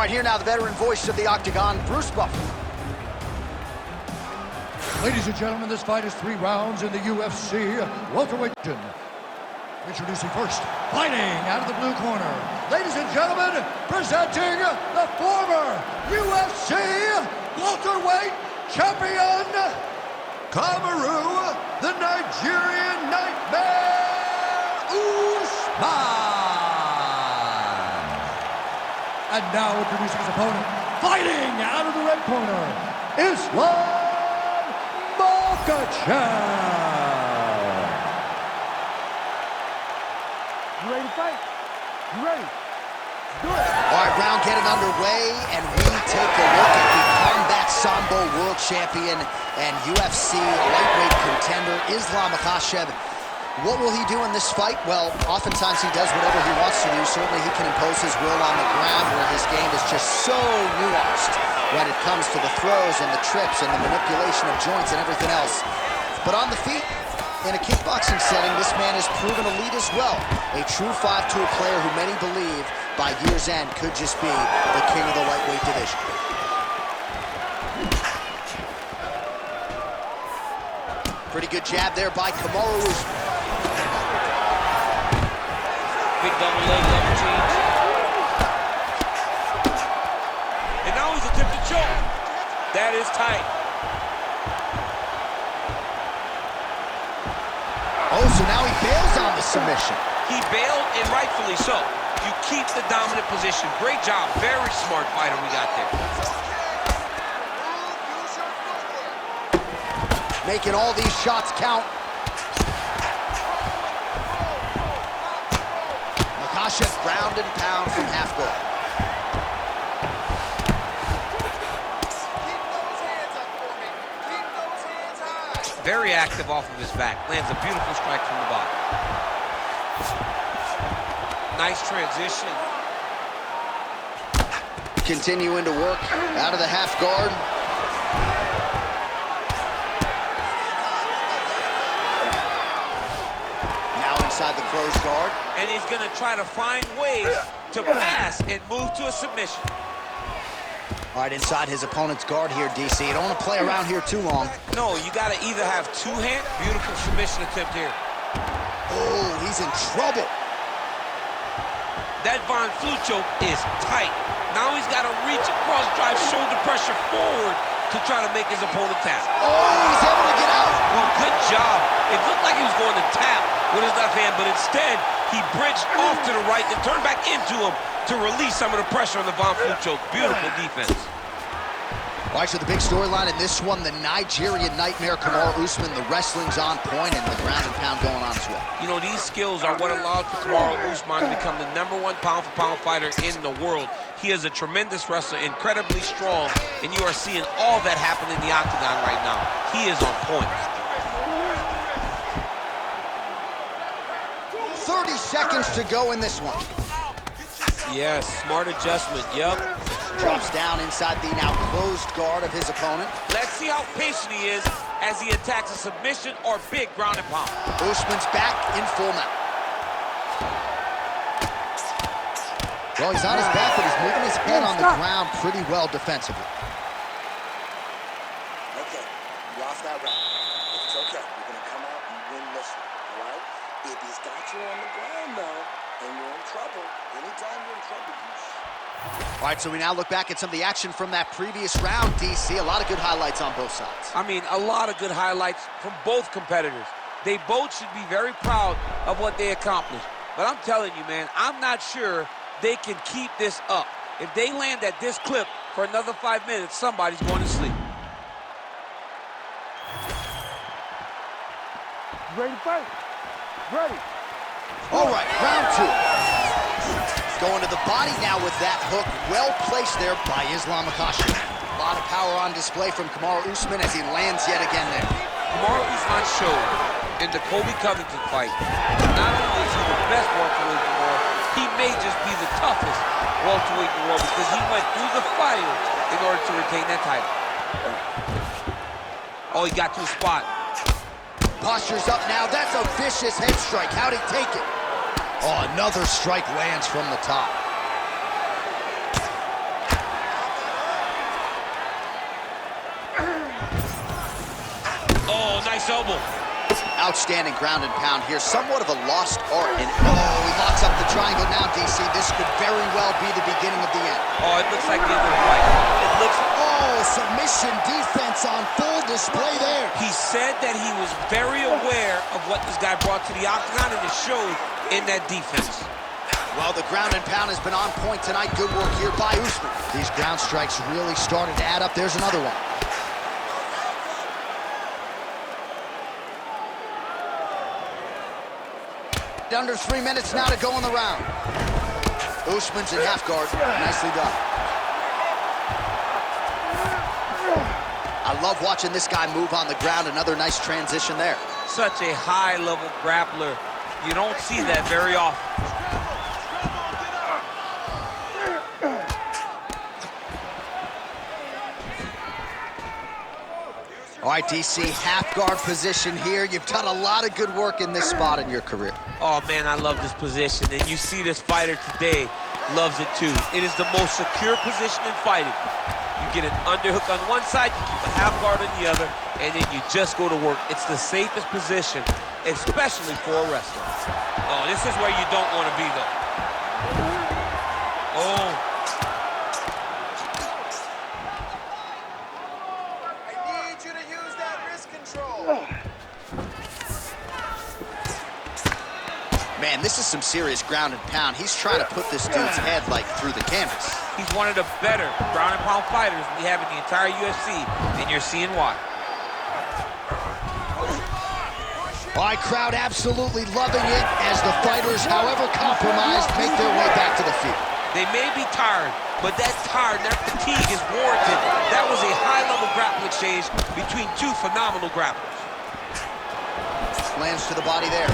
right, here now, the veteran voice of the Octagon, Bruce Buffer. Ladies and gentlemen, this fight is 3 rounds in the UFC Welterweight division. Introducing first, fighting out of the blue corner. Ladies and gentlemen, presenting the former UFC Welterweight champion, Kamaru, the Nigerian Nightmare Usman. And now introducing his opponent, fighting out of the red corner, Makhachev. You ready to fight? You ready? Do it. All right, round getting underway, and we take a look at the Combat Sambo World Champion and UFC lightweight contender, Islam Makhachev. What will he do in this fight? Well, oftentimes he does whatever he wants to do. Certainly he can impose his will on the ground, where his game is just so nuanced when it comes to the throws and the trips and the manipulation of joints and everything else. But on the feet, in a kickboxing setting, this man has proven elite as well. A true 5-tool player who many believe by year's end could just be the king of the lightweight division. Pretty good jab there by Kamaru Usman. Big double leg level change. And now he's attempting to choke. That is tight. Oh, so now he bails on the submission. He bailed, and rightfully so. You keep the dominant position. Great job. Very smart fighter we got there. Making all these shots count. Makhachev ground and pound from half guard. Very active off of his back. Lands a beautiful strike from the bottom. Nice transition. Continuing to work out of the half guard. Now inside the closed guard. And he's going to try to find ways to pass and move to a submission. All right, inside his opponent's guard here, DC. You don't want to play around here too long. No, you got to either have two-hand, beautiful submission attempt here. Oh, he's in trouble. That Von Flue choke is tight. Now he's got to reach across, drive shoulder pressure forward to try to make his opponent tap. Oh, he's able to get out. Well, good job. It looked like he was going to tap with his left hand, but instead, he bridged off to the right and turned back into him to release some of the pressure on the Von Flue choke. Beautiful defense. All right, so the big storyline in this one, the Nigerian Nightmare, Kamaru Usman, the wrestling's on point and the ground and pound going on as well. You know, these skills are what allowed for Kamaru Usman to become the #1 pound-for-pound fighter in the world. He is a tremendous wrestler, incredibly strong, and you are seeing all that happen in the octagon right now. He is on point. 30 seconds to go in this one. Yes, smart adjustment, yep. Drops down inside the now closed guard of his opponent. Let's see how patient he is as he attacks a submission or big ground and pound. Usman's back in full mount. Well, he's on his back, but he's moving his head on the ground pretty well defensively. Okay, you lost that round. It's okay. You're going to come out and win this one, all right? If he's got you on the ground, though, and you're in trouble, anytime you're in trouble, All right, so we now look back at some of the action from that previous round, DC. A lot of good highlights on both sides. I mean, a lot of good highlights from both competitors. They both should be very proud of what they accomplished. But I'm telling you, man, I'm not sure they can keep this up. If they land at this clip for another 5 minutes, somebody's going to sleep. You ready to fight? Ready. All right, round 2. Going to the body now with that hook. Well placed there by Islam Makhachev. A lot of power on display from Kamaru Usman as he lands yet again there. Kamaru Usman showed in the Colby Covington fight, not only is he the best welterweight in the world, he may just be the toughest welterweight in the world because he went through the fire in order to retain that title. Oh, he got to a spot. Posture's up now. That's a vicious head strike. How'd he take it? Oh, another strike lands from the top. Nice elbow. Outstanding ground and pound here. Somewhat of a lost art. And he locks up the triangle now, DC. This could very well be the beginning of the end. Oh, it looks like the end of the fight. It looks... Submission defense on full display there. He said that he was very aware of what this guy brought to the octagon, and it showed in that defense. Well, the ground and pound has been on point tonight. Good work here by Usman. These ground strikes really started to add up. There's another one. Under 3 minutes now to go in the round. Usman's in half guard. Nicely done. I love watching this guy move on the ground. Another nice transition there. Such a high-level grappler. You don't see that very often. All right, DC, half guard position here. You've done a lot of good work in this spot in your career. Oh, man, I love this position. And you see this fighter today loves it, too. It is the most secure position in fighting. You get an underhook on one side, you keep a half guard on the other, and then you just go to work. It's the safest position, especially for a wrestler. Oh, this is where you don't want to be, though. Oh. I need you to use that wrist control. Man, this is some serious ground and pound. He's trying to put this dude's head, like, through the canvas. He's one of the better ground and pound fighters we have in the entire UFC, and you're seeing why. All right, crowd absolutely loving it as the fighters, however compromised, make their way back to the field. They may be tired, but that fatigue is warranted. That was a high-level grappling exchange between two phenomenal grapplers. Lands to the body there.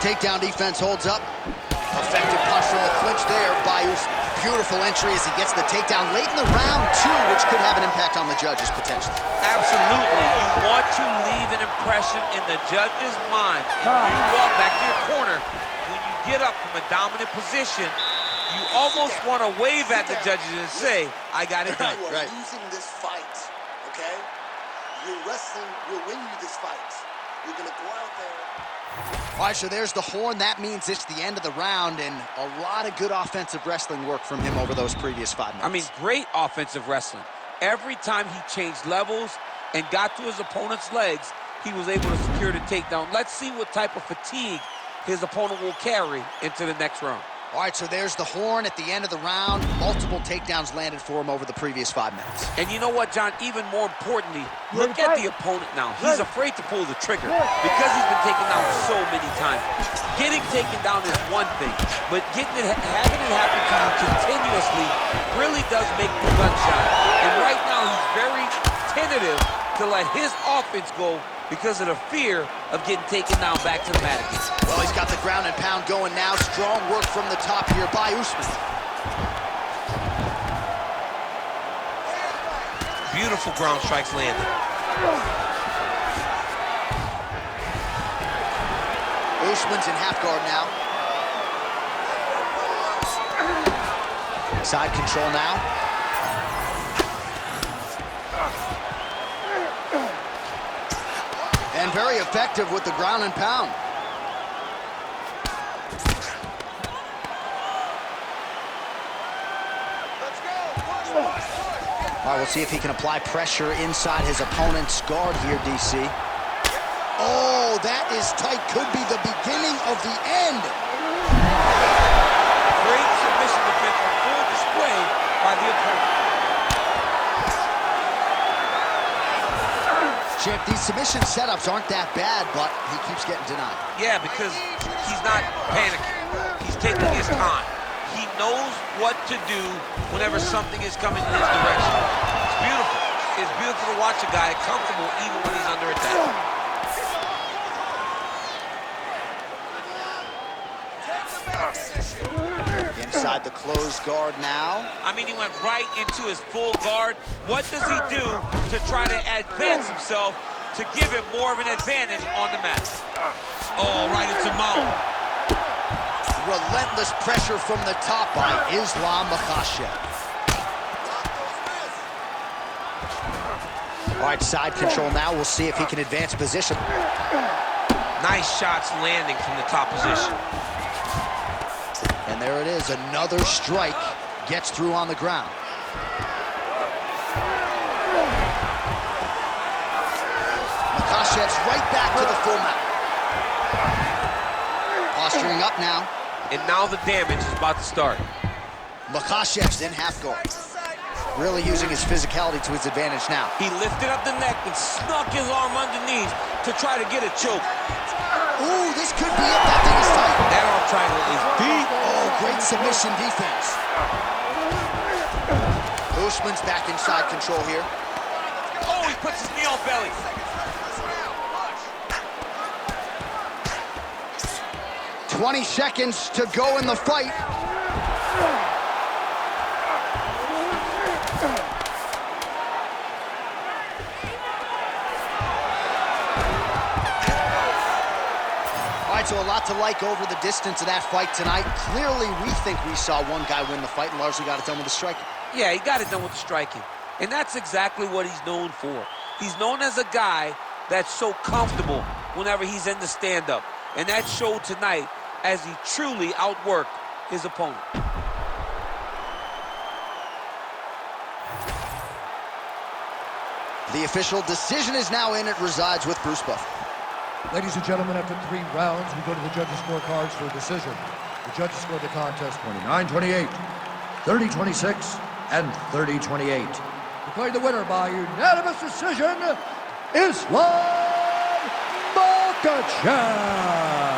Takedown defense holds up. Effective punch from the clinch there by Usman. Beautiful entry as he gets the takedown late in the round, too, which could have an impact on the judges potentially. Absolutely. You want to leave an impression in the judge's mind. When you walk back to your corner, when you get up from a dominant position, you almost want to wave at the judges and say, I got it done. You are losing this fight, okay? Your wrestling will win you this fight. You're going to go out there. All right, so there's the horn. That means it's the end of the round, and a lot of good offensive wrestling work from him over those previous 5 minutes. I mean, great offensive wrestling. Every time he changed levels and got to his opponent's legs, he was able to secure the takedown. Let's see what type of fatigue his opponent will carry into the next round. All right, so there's the horn at the end of the round. Multiple takedowns landed for him over the previous 5 minutes. And you know what, John? Even more importantly, look at the opponent now. He's afraid to pull the trigger because he's been taken down so many times. Getting taken down is one thing, but having it happen to you continuously really does make the gun shine. And right now, he's very tentative to let his offense go because of the fear of getting taken down back to the mat again. Well, he's got the ground and pound going now. Strong work from the top here by Usman. Beautiful ground strikes landed. Usman's in half guard now. Side control now. And very effective with the ground and pound. All right, we'll see if he can apply pressure inside his opponent's guard here, DC. Oh, that is tight. Could be the beginning of the end. Great submission defense on full display by the opponent. Champ, these submission setups aren't that bad, but he keeps getting denied. Yeah, because he's not panicking. He's taking his time. He knows what to do whenever something is coming in his direction. It's beautiful. It's beautiful to watch a guy comfortable even when he's under attack. Inside the closed guard now. I mean, he went right into his full guard. What does he do to try to advance himself to give him more of an advantage on the mat? Oh, right into mount. Relentless pressure from the top by Islam Makhachev. All right, side control now. We'll see if he can advance position. Nice shots landing from the top position. And there it is, another strike gets through on the ground. Makhachev's right back to the full mount. Posturing up now. And now the damage is about to start. Makhachev's in half guard. Really using his physicality to his advantage now. He lifted up the neck and snuck his arm underneath to try to get a choke. Ooh, this could be it. That thing is tight. That arm triangle is deep. Oh, great submission defense. Usman's back inside control here. Oh, he puts his knee on belly. "20 seconds to go in the fight. All right, so a lot to like over the distance of that fight tonight. Clearly, we think we saw one guy win the fight and largely got it done with the striking. Yeah, he got it done with the striking. And that's exactly what he's known for. He's known as a guy that's so comfortable whenever he's in the stand-up. And that showed tonight as he truly outworked his opponent. The official decision is now in. It resides with Bruce Buffer. Ladies and gentlemen, after 3 rounds, we go to the judges' scorecards for a decision. The judges scored the contest 29-28, 30-26, and 30-28. Declaring the winner by unanimous decision, Islam Makhachev.